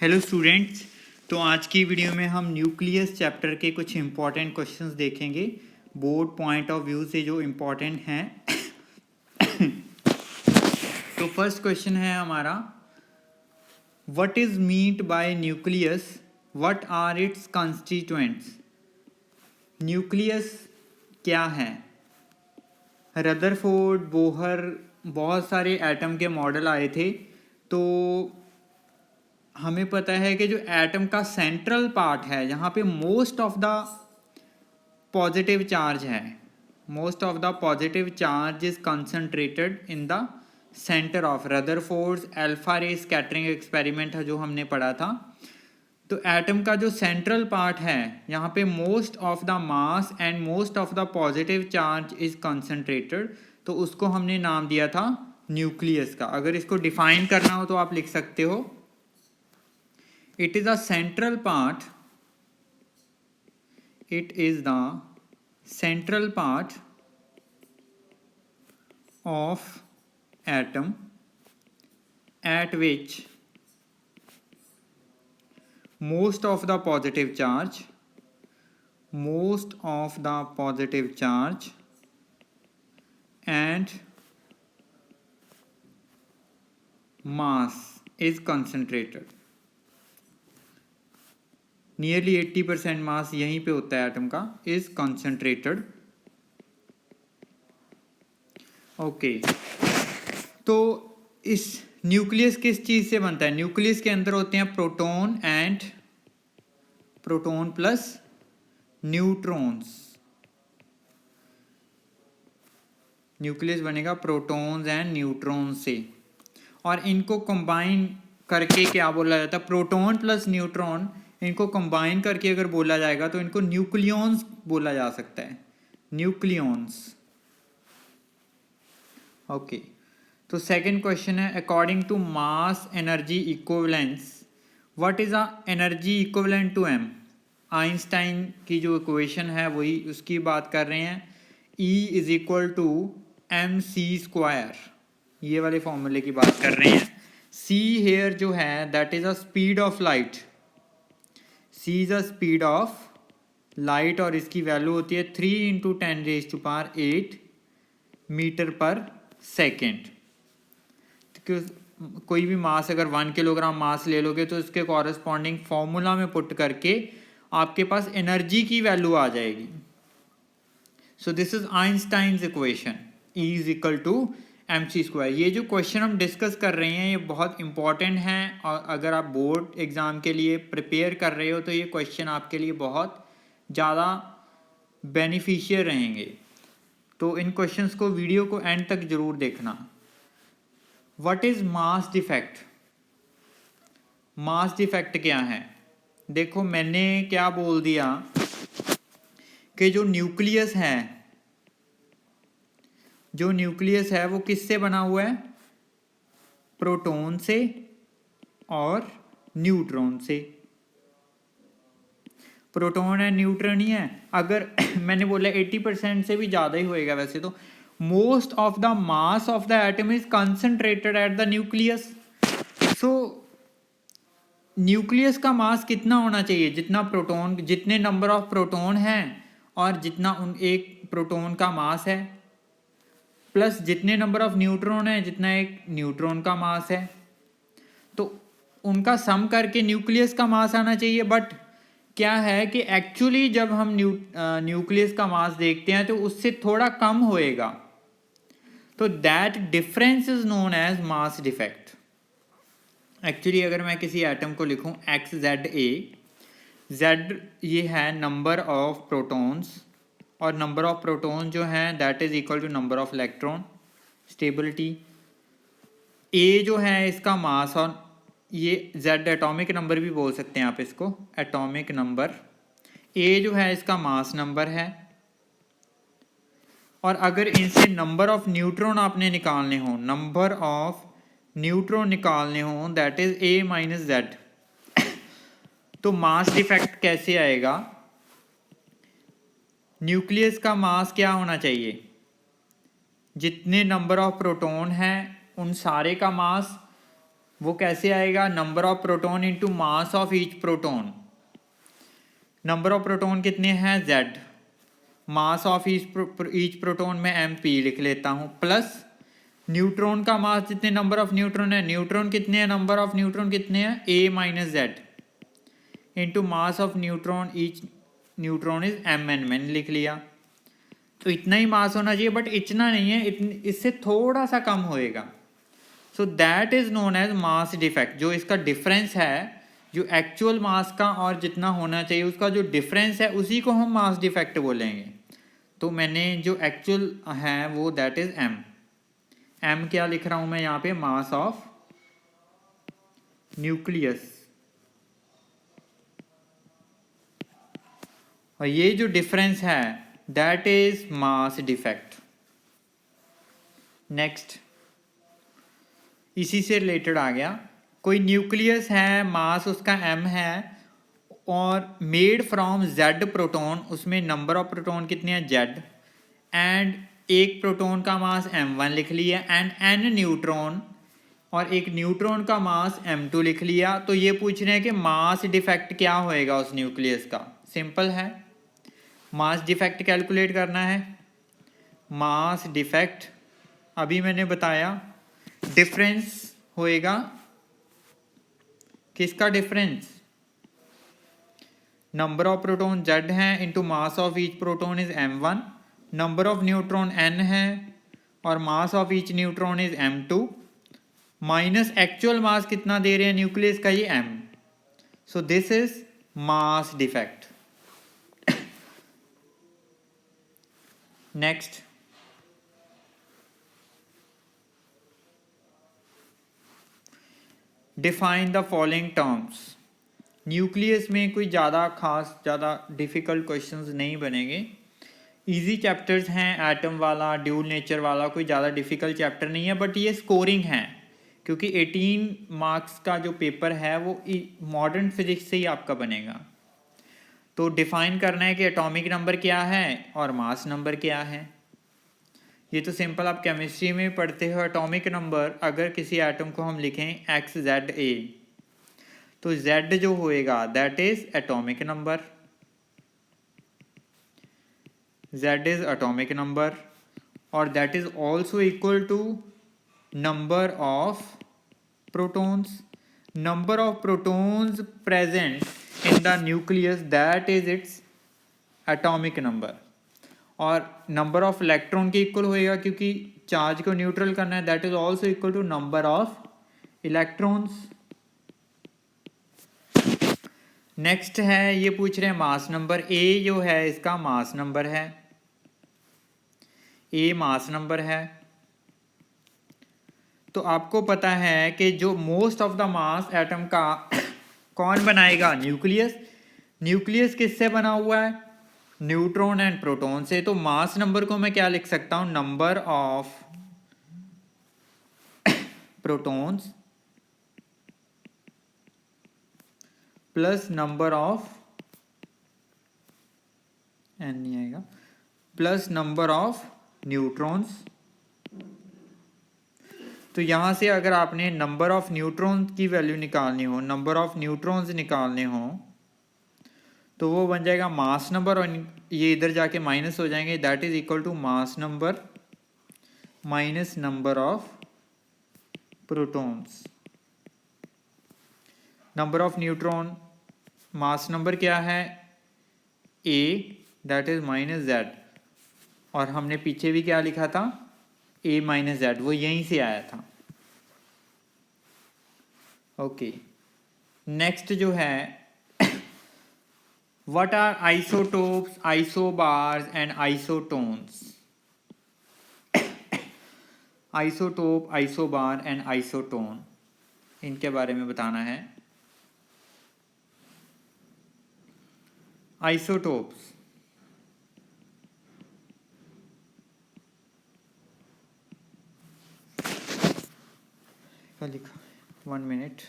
Hello students. तो आज की वीडियो में हम न्यूक्लियस चैप्टर के कुछ इम्पॉर्टेंट क्वेश्चंस देखेंगे बोर्ड पॉइंट ऑफ व्यू से जो इम्पॉर्टेंट हैं। तो फर्स्ट क्वेश्चन है हमारा, what is meant by nucleus, what are its constituents. Nucleus क्या है? रदरफोर्ड, बोहर, बहुत सारे एटम के मॉडल आए थे। तो हमें पता है कि जो एटम का सेंट्रल पार्ट है, जहाँ पे most of the positive charge है, most of the positive charge is concentrated in the centre of Rutherford's alpha ray scattering experiment है जो हमने पढ़ा था। तो एटम का जो सेंट्रल पार्ट है, यहाँ पे most of the mass and most of the positive charge is concentrated, तो उसको हमने नाम दिया था न्यूक्लियस का। अगर इसको डिफाइन करना हो तो आप लिख सकते हो, it is a central part, it is the central part of atom at which most of the positive charge and mass is concentrated। Nearly 80% मास यहीं पे होता है एटम का, इज कंसंट्रेटेड। ओके, तो इस न्यूक्लियस किस चीज से बनता है? न्यूक्लियस के अंदर होते हैं proton and proton plus neutrons. Nucleus बनेगा प्रोटॉन्स एंड न्यूट्रॉन्स से, और इनको कंबाइन करके क्या बोला जाता है? प्रोटॉन प्लस न्यूट्रॉन, इनको कंबाइन करके अगर बोला जाएगा तो इनको न्यूक्लियॉन्स बोला जा सकता है, न्यूक्लियॉन्स। ओके, तो सेकंड क्वेश्चन है, according to mass energy equivalence what is a energy equivalent to M. Einstein की जो इक्वेशन है वही उसकी बात कर रहे हैं। E is equal to M C square, ये वाले फॉर्मूले की बात कर रहे हैं। C हेयर जो है that is a speed of light, C is a speed of light, और इसकी वैल्यू होती है 3 × 10⁸ मीटर पर सेकेंड। कोई भी मास अगर 1 किलोग्राम मास ले लोगे तो इसके कॉरेस्पॉन्डिंग फॉर्मूला में पुट करके आपके पास एनर्जी की वैल्यू आ जाएगी। So this is Einstein's equation, E is equal to M C square. ये जो क्वेश्चन हम डिस्कस कर रहे हैं ये बहुत इंपॉर्टेंट हैं, और अगर आप बोर्ड एग्ज़ाम के लिए प्रिपेयर कर रहे हो तो ये क्वेश्चन आपके लिए बहुत ज़्यादा बेनिफिशियल रहेंगे। तो इन क्वेश्चंस को, वीडियो को एंड तक जरूर देखना। What is mass defect? Mass defect क्या है? देखो मैंने क्या बोल दिया कि जो न्यूक्लियस है वो किससे बना हुआ है? प्रोटॉन से और न्यूट्रॉन से। प्रोटॉन एंड न्यूट्रॉन ही है। अगर मैंने बोला 80% से भी ज़्यादा ही होएगा वैसे तो। Most of the mass of the atom is concentrated at the nucleus. So nucleus का मास कितना होना चाहिए? जितना प्रोटॉन, जितने नंबर ऑफ प्रोटॉन हैं और जितना उन एक प्रोटॉन का मास है, प्लस जितने नंबर ऑफ न्यूट्रॉन है जितना एक न्यूट्रॉन का मास है, तो उनका सम करके न्यूक्लियस का मास आना चाहिए। बट क्या है कि एक्चुअली जब हम न्यूक्लियस का मास देखते हैं तो उससे थोड़ा कम होएगा, तो that difference is known as mass defect. Actually अगर मैं किसी एटम को लिखूं एक्स जेड ए, जेड ये है नंबर ऑफ प्रोटॉन्स, और नंबर ऑफ प्रोटॉन जो है that is equal to number of electron, stability. A जो है इसका मास, और ये जेड एटॉमिक नंबर भी बोल सकते हैं आप इसको, एटॉमिक नंबर। ए जो है इसका मास नंबर है, और अगर इनसे नंबर ऑफ न्यूट्रॉन आपने निकालने हो, नंबर ऑफ न्यूट्रॉन निकालने हो that is a minus Z, तो मास डिफेक्ट कैसे आएगा? न्यूक्लियस का मास क्या होना चाहिए? जितने नंबर ऑफ प्रोटॉन हैं उन सारे का मास वो कैसे आएगा, number of proton into mass of each proton. Number of proton कितने हैं z, mass of each proton में mp लिख लेता हूँ, प्लस न्यूट्रॉन का मास जितने नंबर ऑफ न्यूट्रॉन है, न्यूट्रॉन कितने हैं, नंबर ऑफ न्यूट्रॉन कितने हैं a minus Z into mass of neutron, each neutron is mn, मैंने लिख लिया। तो इतना ही मास होना चाहिए, बट इतना नहीं है, इससे थोड़ा सा कम होएगा। So that is known as mass defect. जो इसका डिफरेंस है, जो एक्चुअल मास का और जितना होना चाहिए उसका जो डिफरेंस है, उसी को हम मास डिफेक्ट बोलेंगे। तो मैंने जो एक्चुअल है वो दैट इज m। m क्या लिख रहा हूं मैं यहाँ पे, मास ऑफ न्यूक्लियस। और ये जो डिफरेंस है that is mass defect. Next, इसी से रिलेटेड आ गया, कोई न्यूक्लियस है, मास उसका m है और मेड फ्रॉम z प्रोटॉन, उसमें नंबर ऑफ प्रोटॉन कितने हैं z, एंड एक प्रोटॉन का मास m1 लिख लिया, एंड n न्यूट्रॉन, और एक न्यूट्रॉन का मास m2 लिख लिया। तो ये पूछ रहे हैं कि मास डिफेक्ट क्या होएगा उस न्यूक्लियस का। सिंपल है, मास डिफेक्ट कैलकुलेट करना है। मास डिफेक्ट अभी मैंने बताया, डिफरेंस होएगा, किसका difference, number of proton z है into mass of each proton is m1, number of neutron n है और mass of each neutron is m2, minus actual mass कितना दे रहे हैं न्यूक्लियस का, ये m। So this is mass defect. Next, define the following terms. Nucleus में कोई ज़्यादा खास, ज़्यादा डिफ़िकल्ट क्वेश्चंस नहीं बनेंगे, इजी चैप्टर्स हैं, एटम वाला, ड्यूल नेचर वाला कोई ज़्यादा डिफ़िकल्ट चैप्टर नहीं है, बट ये स्कोरिंग है क्योंकि 18 मार्क्स का जो पेपर है वो मॉडर्न फिजिक्स से ही आपका बनेगा। तो डिफाइन करना है कि एटॉमिक नंबर क्या है और मास नंबर क्या है। ये तो सिंपल आप केमिस्ट्री में पढ़ते हो। एटॉमिक नंबर अगर किसी एटम को हम लिखें XZA, तो Z जो होएगा that is atomic number, Z is atomic number, और that is also equal to number of protons. Number of protons present in the nucleus that is its atomic number, और number of electron के equal होएगा क्योंकि charge को neutral करना है, that is also equal to number of electrons. Next है, ये पूछ रहे हैं मास नंबर। ए जो है इसका मास नंबर है, ए मास नंबर है। तो आपको पता है कि जो most of the mass atom का कौन बनाएगा, न्यूक्लियस। न्यूक्लियस किससे बना हुआ है, न्यूट्रॉन एंड प्रोटॉन से। तो मास नंबर को मैं क्या लिख सकता हूं, number of protons plus number of, N नहीं आएगा, प्लस नंबर ऑफ न्यूट्रॉन्स। तो यहां से अगर आपने नंबर ऑफ न्यूट्रॉन्स की वैल्यू निकालनी हो, नंबर ऑफ न्यूट्रॉन्स निकालने हो, तो वो बन जाएगा मास नंबर, और ये इधर जाके माइनस हो जाएंगे, that is equal to mass number minus number of protons. Number of neutron, mass number क्या है A, that is minus Z, और हमने पीछे भी क्या लिखा था, A माइनस Z, वो यहीं से आया था। ओके, नेक्स्ट जो है, what are isotopes, isobars and isotones. Isotope, isobar and isotone, इनके बारे में बताना है। आइसोटोप्स, क्या लिखा, 1 मिनट।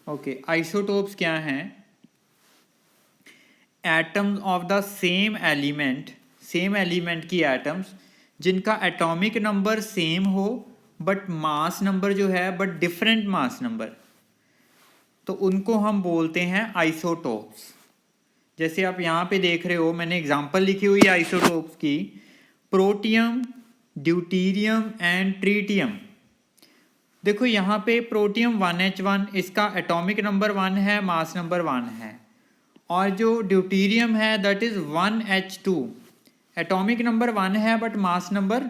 ओके, आइसोटोप्स क्या हैं, atoms of the same element, same element की एटम्स जिनका एटॉमिक नंबर सेम हो बट मास नंबर जो है बट डिफरेंट मास नंबर, तो उनको हम बोलते हैं आइसोटोप्स। जैसे आप यहाँ पे देख रहे हो, मैंने एग्जांपल लिखी हुई है आइसोटोप्स की, प्रोटियम, ड्यूटीरियम एंड ट्रीटियम। देखो यहाँ पे प्रोटियम 1H1, इसका एटॉमिक नंबर 1 है, मास नंबर 1 है। और जो ड्यूटीरियम है that is 1H2, atomic number 1 है बट मास नंबर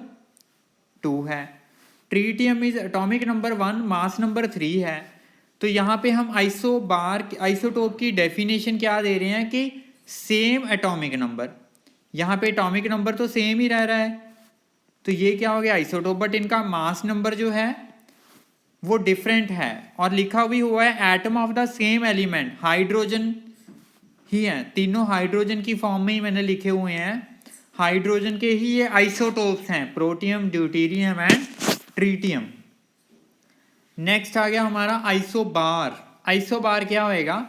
2 है। Tritium is atomic number 1, mass number 3 है। तो यहाँ पे हम आइसोटोप की डेफिनेशन क्या दे रहे हैं कि सेम एटॉमिक नंबर, यहाँ पे एटॉमिक नंबर तो सेम ही रह रहा है, तो ये क्या हो गया आइसोटोप, बट इनका मास नंबर जो है वो डिफरेंट है। और लिखा भी हुआ है atom of the same element, hydrogen ही है, तीनों हाइड्रोजन की फॉर्म में ही मैंने लिखे हुए हैं, हाइड्रोजन के ही ये आइसोटोप्स हैं, protium, deuterium and tritium. Next आ गया हमारा आइसोबार। आइसोबार क्या होएगा,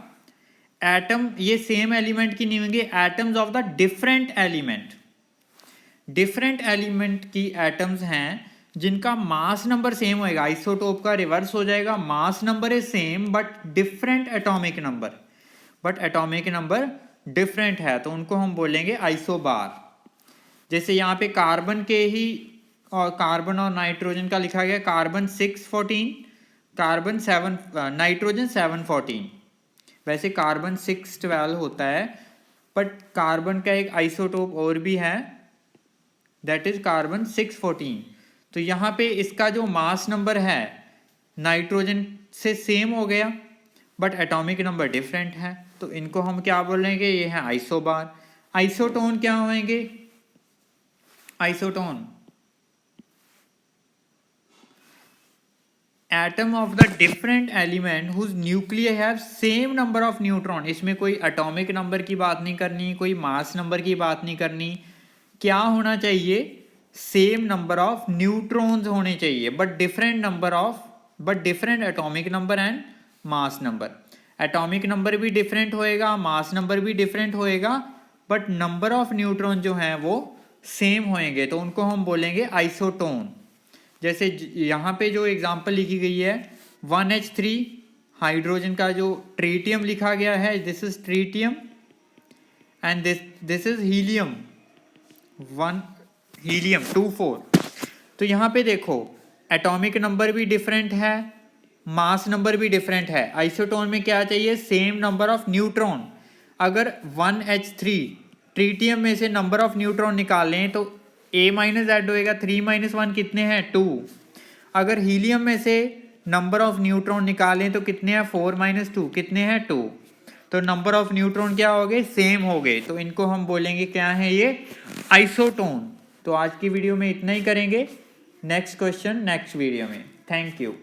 एटम ये सेम एलिमेंट की नहीं होंगे, atoms of the different element, different element की एटम्स हैं जिनका मास नंबर सेम होएगा। आइसोटोप का रिवर्स हो जाएगा, mass number is same but different atomic number, but atomic number different है, तो उनको हम बोलेंगे आइसोबार। जैसे यहाँ पे कार्बन के ही, और कार्बन और नाइट्रोजन का लिखा गया, कार्बन 614, कार्बन 7, नाइट्रोजन 714। वैसे कार्बन 612 होता है, बट कार्बन का एक आइसोटोप और भी है दैट इज कार्बन 614। तो यहाँ पे इसका जो मास नंबर है नाइट्रोजन से सेम हो गया बट एटॉमिक नंबर डिफरेंट है, तो इनको हम क्या बोलेंगे, ये है आइसोबार। आइसोटोन क्या होंगे, isotone atom of the different element whose nuclear have same number of neutron. इसमें कोई एटॉमिक नंबर की बात नहीं करनी, कोई मास नंबर की बात नहीं करनी, क्या होना चाहिए, सेम नंबर ऑफ न्यूट्रॉन्स होने चाहिए but different atomic number and mass number. Atomic number भी डिफरेंट होएगा, मास नंबर भी डिफरेंट होएगा, बट नंबर ऑफ न्यूट्रॉन जो हैं वो सेम होंगे, तो उनको हम बोलेंगे आइसोटोन। जैसे यहाँ पे जो एग्जांपल लिखी गई है 1H3 हाइड्रोजन का जो ट्रीटियम लिखा गया है, this is tritium and this is helium, 24। तो यहाँ पे देखो एटॉमिक नंबर भी डिफरेंट है, मास नंबर भी डिफरेंट है। आइसोटोन में क्या चाहिए, सेम नंबर ऑफ न्यूट्रॉन। अगर 1H3 ट्रीटियम में से नंबर ऑफ न्यूट्रॉन निकालें तो A माइनस ऐड होएगा, 3 माइनस 1 कितने हैं, 2। अगर हीलियम में से नंबर ऑफ न्यूट्रॉन निकालें तो कितने हैं, 4 माइनस 2 कितने हैं, 2। तो नंबर ऑफ न्यूट्रॉन क्या हो गए, सेम हो गए, तो इनको हम बोलेंगे क्या है, ये आइसोटोन। तो आज की वीडियो में इतना ही करेंगे, नेक्स्ट क्वेश्चन नेक्स्ट वीडियो में। Thank you.